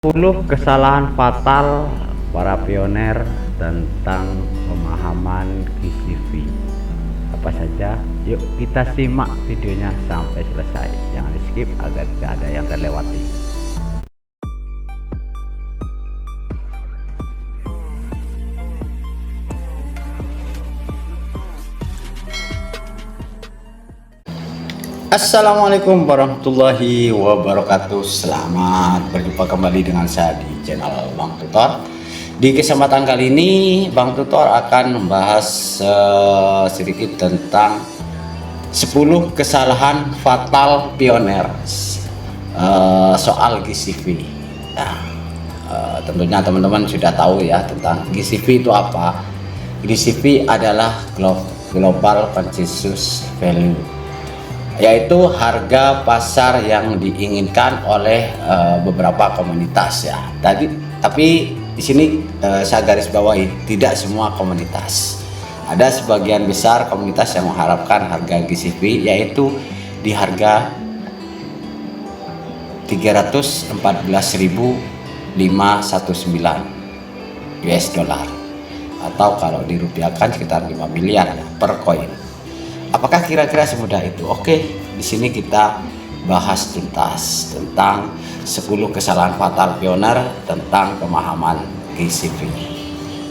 10 kesalahan fatal para pioner tentang pemahaman GCV. Apa saja? Yuk kita simak videonya sampai selesai. Jangan di skip agar tidak ada yang terlewati. Assalamualaikum warahmatullahi wabarakatuh. Selamat berjumpa kembali dengan saya di channel Bang Tutor. Di kesempatan kali ini Bang Tutor akan membahas sedikit tentang 10 kesalahan fatal pioner soal GCV. Nah, tentunya teman-teman sudah tahu ya tentang GCV itu apa. GCV adalah Global Consensus Value, yaitu harga pasar yang diinginkan oleh beberapa komunitas ya. Tapi di sini saya garis bawahi, tidak semua komunitas. Ada sebagian besar komunitas yang mengharapkan harga GCV yaitu di harga 314.519 US dollar, atau kalau dirupiahkan sekitar 5 miliar ya, per koin. Apakah kira-kira semudah itu? Oke, di sini kita bahas tuntas tentang 10 kesalahan fatal pioner tentang pemahaman GCV.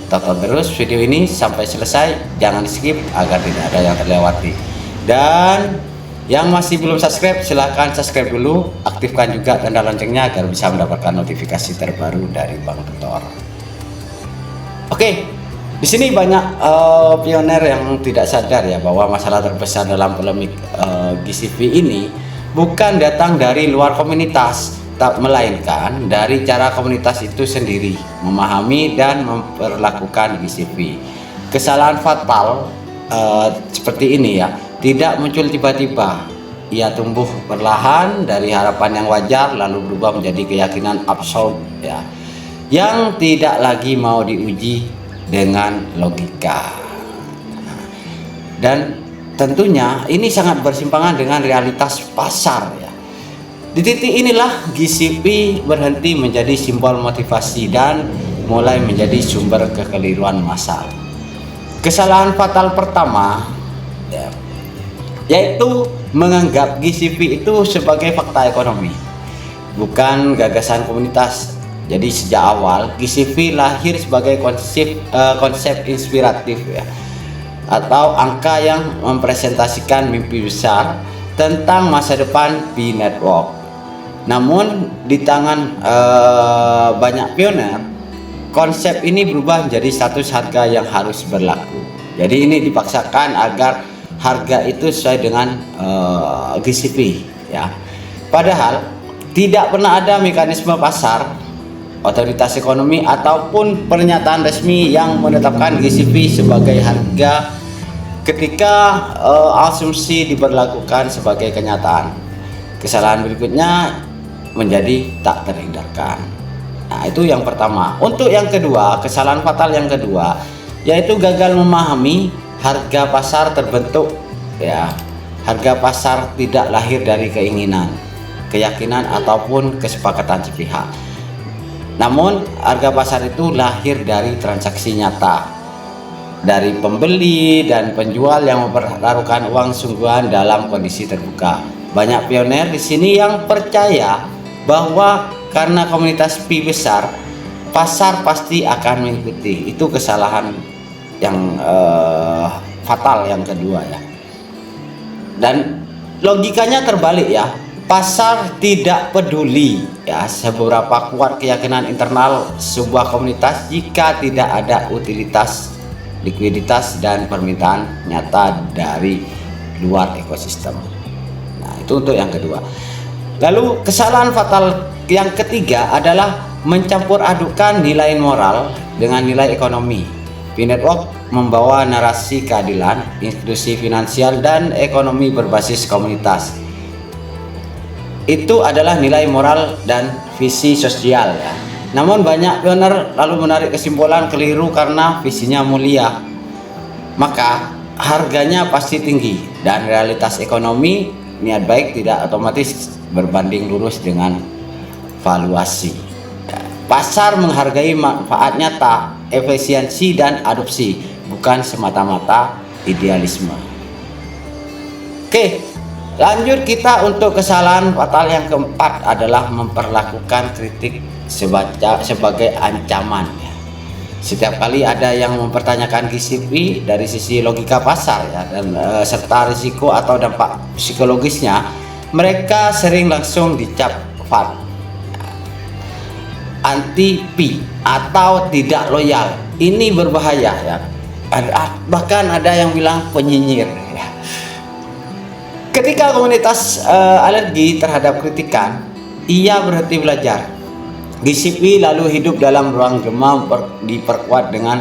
Tonton terus video ini sampai selesai, jangan di skip agar tidak ada yang terlewati. Dan yang masih belum subscribe, silahkan subscribe dulu, aktifkan juga tanda loncengnya agar bisa mendapatkan notifikasi terbaru dari Bang Tutor. Oke. Di sini banyak pioner yang tidak sadar ya bahwa masalah terbesar dalam polemik GCV ini bukan datang dari luar komunitas, melainkan dari cara komunitas itu sendiri memahami dan memperlakukan GCV. Kesalahan fatal seperti ini ya tidak muncul tiba-tiba. Ia tumbuh perlahan dari harapan yang wajar lalu berubah menjadi keyakinan absurd ya, yang tidak lagi mau diuji dengan logika. Dan tentunya ini sangat bersimpangan dengan realitas pasar ya. Di titik inilah GCV berhenti menjadi simbol motivasi dan mulai menjadi sumber kekeliruan massal. Kesalahan fatal pertama ya, yaitu menganggap GCV itu sebagai fakta ekonomi, bukan gagasan komunitas. Jadi sejak awal GCV lahir sebagai konsep inspiratif ya, atau angka yang mempresentasikan mimpi besar tentang masa depan P-Network. Namun di tangan banyak pioner, konsep ini berubah menjadi status harga yang harus berlaku. Jadi ini dipaksakan agar harga itu sesuai dengan GCV ya. Padahal tidak pernah ada mekanisme pasar, otoritas ekonomi ataupun pernyataan resmi yang menetapkan GCV sebagai harga ketika asumsi diberlakukan sebagai kenyataan. Kesalahan berikutnya menjadi tak terhindarkan. Nah, itu yang pertama. Untuk yang kedua, kesalahan fatal yang kedua yaitu gagal memahami harga pasar terbentuk ya. Harga pasar tidak lahir dari keinginan, keyakinan ataupun kesepakatan sepihak. Namun harga pasar itu lahir dari transaksi nyata, dari pembeli dan penjual yang mempertaruhkan uang sungguhan dalam kondisi terbuka. Banyak pioner di sini yang percaya bahwa karena komunitas Pi besar, pasar pasti akan mengikuti. Itu kesalahan yang fatal yang kedua ya. Dan logikanya terbalik ya. Pasar tidak peduli ya seberapa kuat keyakinan internal sebuah komunitas jika tidak ada utilitas, likuiditas dan permintaan nyata dari luar ekosistem. Nah, itu untuk yang kedua. Lalu kesalahan fatal yang ketiga adalah mencampur adukan nilai moral dengan nilai ekonomi. P-Network membawa narasi keadilan, inklusi finansial dan ekonomi berbasis komunitas. Itu adalah nilai moral dan visi sosial ya. Namun banyak pioner lalu menarik kesimpulan keliru karena visinya mulia, maka harganya pasti tinggi dan realitas ekonomi niat baik tidak otomatis berbanding lurus dengan valuasi. Pasar menghargai manfaat nyata, efisiensi dan adopsi, bukan semata-mata idealisme. Oke, lanjut kita untuk kesalahan fatal yang keempat adalah memperlakukan kritik sebagai ancaman. Setiap kali ada yang mempertanyakan GCP dari sisi logika pasar ya, dan serta risiko atau dampak psikologisnya, mereka sering langsung dicap FAD, anti-P atau tidak loyal. Ini berbahaya ya. Bahkan ada yang bilang penyinyir ya. Ketika komunitas alergi terhadap kritikan, ia berhenti belajar. GCP lalu hidup dalam ruang gema diperkuat dengan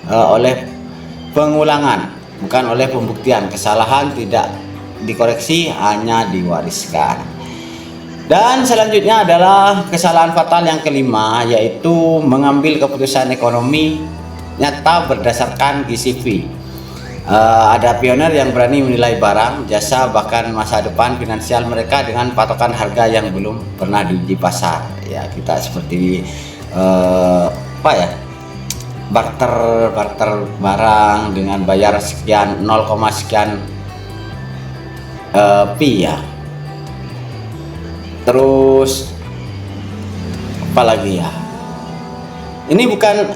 oleh pengulangan, bukan oleh pembuktian. Kesalahan tidak dikoreksi, hanya diwariskan. Dan selanjutnya adalah kesalahan fatal yang kelima, yaitu mengambil keputusan ekonomi nyata berdasarkan GCP. Ada pioner yang berani menilai barang, jasa, bahkan masa depan finansial mereka dengan patokan harga yang belum pernah diuji pasar. Ya, kita seperti barter barang dengan bayar sekian 0, sekian pi ya. Terus apalagi ya, ini bukan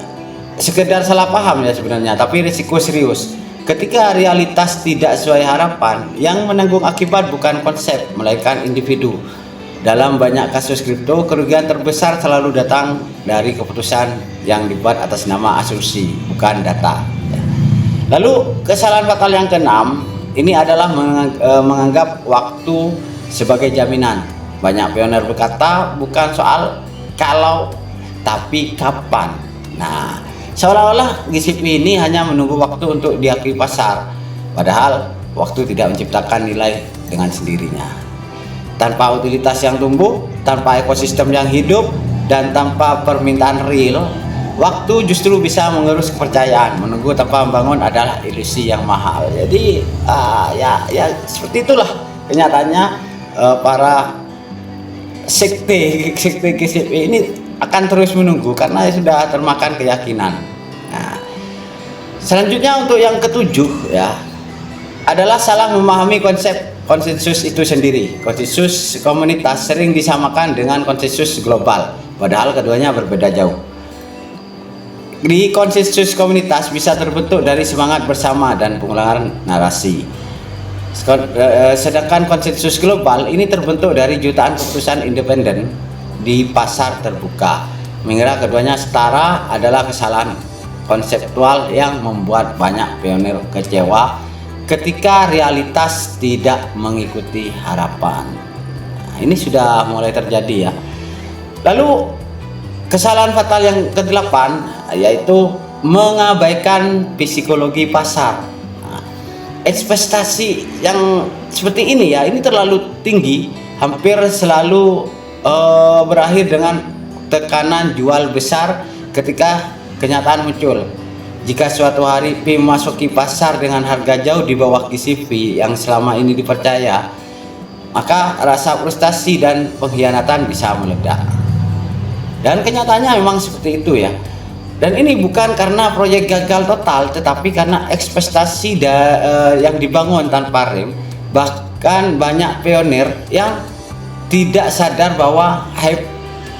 sekedar salah paham ya sebenarnya, tapi risiko serius. Ketika realitas tidak sesuai harapan, yang menanggung akibat bukan konsep, melainkan individu. Dalam banyak kasus kripto, kerugian terbesar selalu datang dari keputusan yang dibuat atas nama asumsi, bukan data. Lalu kesalahan fatal yang keenam, ini adalah menganggap waktu sebagai jaminan. Banyak pioner berkata bukan soal kalau, tapi kapan. Nah, seolah-olah GCP ini hanya menunggu waktu untuk diakui pasar, padahal waktu tidak menciptakan nilai dengan sendirinya. Tanpa utilitas yang tumbuh, tanpa ekosistem yang hidup, dan tanpa permintaan real, waktu justru bisa mengerus kepercayaan. Menunggu tanpa membangun adalah ilusi yang mahal. Jadi ya seperti itulah kenyataannya. Para sekte GCP ini akan terus menunggu karena sudah termakan keyakinan. Nah, selanjutnya untuk yang ketujuh ya, adalah salah memahami konsep konsensus itu sendiri. Konsensus komunitas sering disamakan dengan konsensus global, padahal keduanya berbeda jauh. Di konsensus komunitas bisa terbentuk dari semangat bersama dan pengulangan narasi. Sedangkan konsensus global ini terbentuk dari jutaan keputusan independen di pasar terbuka. Mengira keduanya setara adalah kesalahan konseptual yang membuat banyak pionir kecewa ketika realitas tidak mengikuti harapan. Nah, ini sudah mulai terjadi ya. Lalu kesalahan fatal yang ke-8 yaitu mengabaikan psikologi pasar. Nah, ekspektasi yang seperti ini ya, ini terlalu tinggi, hampir selalu berakhir dengan tekanan jual besar ketika kenyataan muncul. Jika suatu hari P memasuki pasar dengan harga jauh di bawah GCP yang selama ini dipercaya, maka rasa frustasi dan pengkhianatan bisa meledak. Dan kenyataannya memang seperti itu ya. Dan ini bukan karena proyek gagal total, tetapi karena ekspektasi yang dibangun tanpa rem. Bahkan banyak pionir yang tidak sadar bahwa hype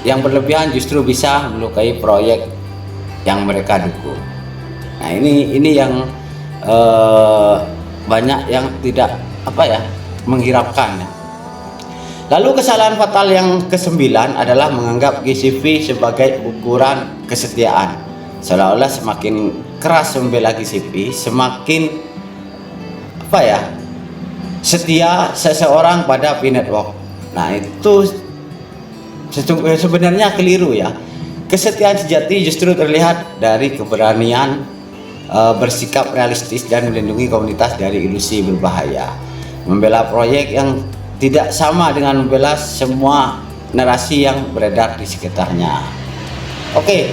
yang berlebihan justru bisa melukai proyek yang mereka dukung. Nah, ini yang banyak yang tidak menghiraukan. Lalu kesalahan fatal yang ke-9 adalah menganggap GCP sebagai ukuran kesetiaan. Seolah-olah semakin keras membela GCP, semakin setia seseorang pada P network. Nah, itu sebenarnya keliru ya. Kesetiaan sejati justru terlihat dari keberanian bersikap realistis dan melindungi komunitas dari ilusi berbahaya. Membela proyek yang tidak sama dengan membela semua narasi yang beredar di sekitarnya. Oke,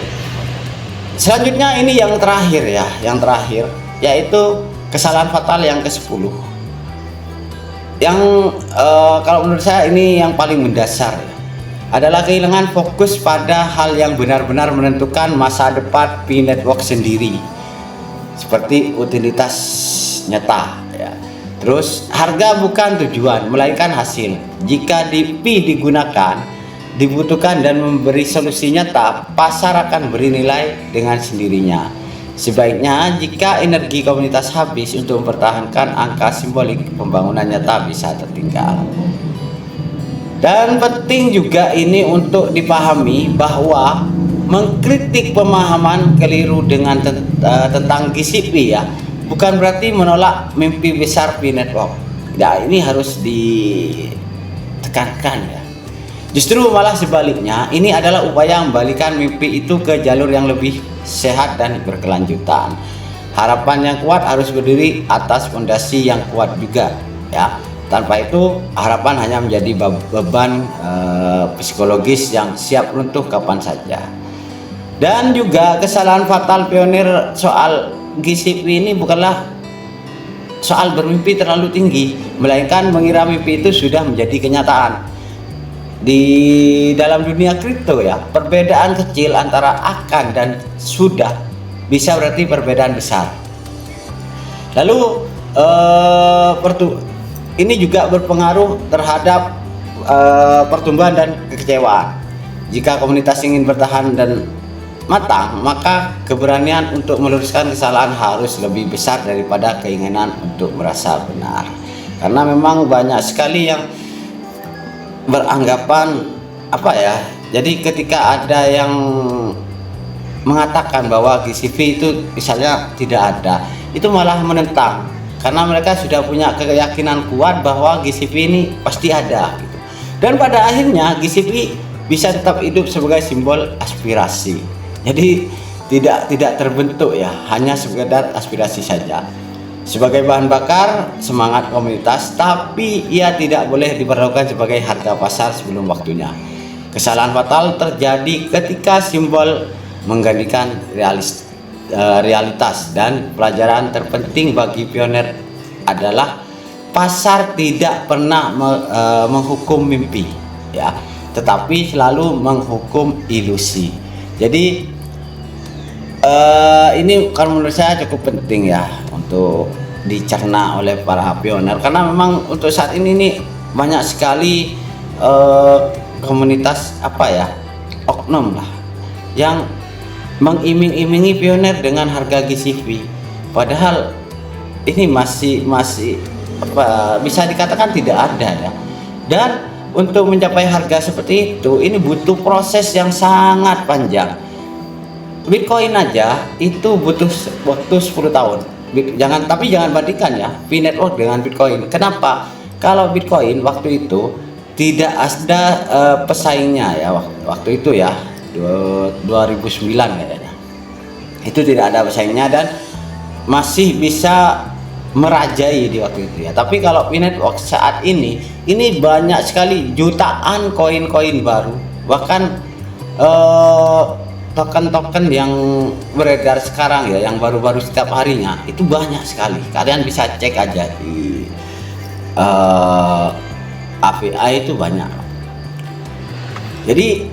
selanjutnya ini yang terakhir ya, yaitu kesalahan fatal yang ke-10. Yang kalau menurut saya ini yang paling mendasar ya. adalah kehilangan fokus pada hal yang benar-benar menentukan masa depan Pi Network sendiri, seperti utilitas nyata ya. Terus harga bukan tujuan melainkan hasil. Jika Pi digunakan, dibutuhkan dan memberi solusi nyata, pasar akan beri nilai dengan sendirinya. Sebaiknya jika energi komunitas habis untuk mempertahankan angka simbolik, pembangunan nyata bisa tertinggal. Dan penting juga ini untuk dipahami bahwa mengkritik pemahaman keliru dengan tentang GCP ya, bukan berarti menolak mimpi besar Pi Network. Ya, ini harus ditekankan ya. Justru malah sebaliknya, ini adalah upaya membalikan mimpi itu ke jalur yang lebih sehat dan berkelanjutan. Harapan yang kuat harus berdiri atas fondasi yang kuat juga ya. Tanpa itu harapan hanya menjadi beban psikologis yang siap runtuh kapan saja. Dan juga kesalahan fatal pionir soal GCP ini bukanlah soal bermimpi terlalu tinggi, melainkan mengira mimpi itu sudah menjadi kenyataan. Di dalam dunia kripto ya, perbedaan kecil antara akan dan sudah bisa berarti perbedaan besar. Lalu ini juga berpengaruh terhadap pertumbuhan dan kekecewaan. Jika komunitas ingin bertahan dan matang, maka keberanian untuk meluruskan kesalahan harus lebih besar daripada keinginan untuk merasa benar. Karena memang banyak sekali yang beranggapan apa ya, jadi ketika ada yang mengatakan bahwa GCP itu misalnya tidak ada, itu malah menentang, karena mereka sudah punya keyakinan kuat bahwa GCP ini pasti ada gitu. Dan pada akhirnya GCP bisa tetap hidup sebagai simbol aspirasi, jadi tidak terbentuk ya, hanya sekedar aspirasi saja sebagai bahan bakar semangat komunitas, tapi ia tidak boleh diperlakukan sebagai harga pasar sebelum waktunya. Kesalahan fatal terjadi ketika simbol menggantikan realitas, dan pelajaran terpenting bagi pionir adalah pasar tidak pernah menghukum mimpi ya, tetapi selalu menghukum ilusi. Jadi ini kan menurut saya cukup penting ya untuk dicerna oleh para pionir, karena memang untuk saat ini nih banyak sekali komunitas apa ya, oknum lah, yang mengiming-imingi pionir dengan harga GCP, padahal ini masih apa, bisa dikatakan tidak ada ya. Dan untuk mencapai harga seperti itu, ini butuh proses yang sangat panjang. Bitcoin aja itu butuh waktu 10 tahun. Tapi jangan bandingkan ya Pi Network dengan Bitcoin. Kenapa? Kalau Bitcoin waktu itu tidak ada pesaingnya ya, waktu itu ya 2009 kayaknya. Itu tidak ada pesaingnya dan masih bisa merajai di waktu itu ya. Tapi kalau Pi Network saat ini banyak sekali, jutaan koin-koin baru, bahkan token-token yang beredar sekarang ya, yang baru-baru setiap harinya itu banyak sekali. Kalian bisa cek aja di AVI itu banyak. Jadi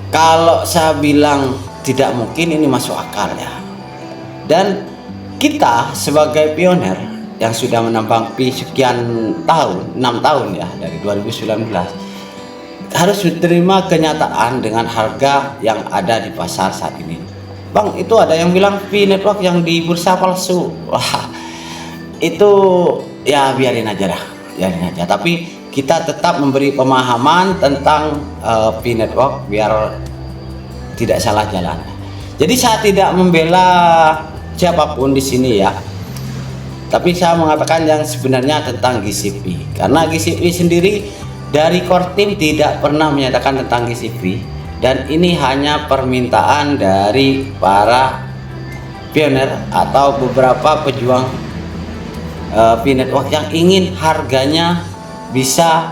kalau saya bilang tidak mungkin, ini masuk akal ya. Dan kita sebagai pionir yang sudah menambang Pi sekian tahun, 6 tahun ya, dari 2019, harus diterima kenyataan dengan harga yang ada di pasar saat ini. Bang, itu ada yang bilang Pi Network yang di bursa palsu. Wah, itu ya biarin aja dah, biarin aja. Tapi kita tetap memberi pemahaman tentang Pi Network biar tidak salah jalan. Jadi saya tidak membela siapapun di sini ya, tapi saya mengatakan yang sebenarnya tentang GCP, karena GCP sendiri dari core team tidak pernah menyatakan tentang GCP, dan ini hanya permintaan dari para pionir atau beberapa pejuang Pi Network yang ingin harganya bisa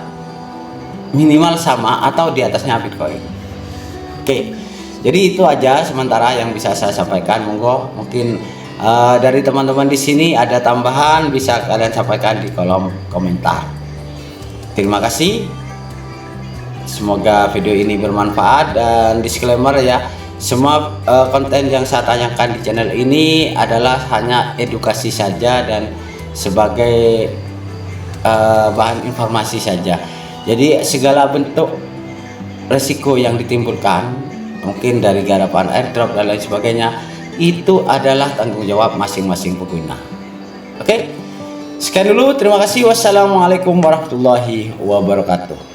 minimal sama atau di atasnya Bitcoin. Oke, jadi itu aja sementara yang bisa saya sampaikan. Monggo mungkin dari teman-teman di sini ada tambahan, bisa kalian sampaikan di kolom komentar. Terima kasih. Semoga video ini bermanfaat, dan disclaimer ya, semua konten yang saya tanyakan di channel ini adalah hanya edukasi saja dan sebagai bahan informasi saja. Jadi segala bentuk resiko yang ditimbulkan mungkin dari garapan airdrop dan lain sebagainya itu adalah tanggung jawab masing-masing pengguna. Oke, sekian dulu, terima kasih. Wassalamualaikum warahmatullahi wabarakatuh.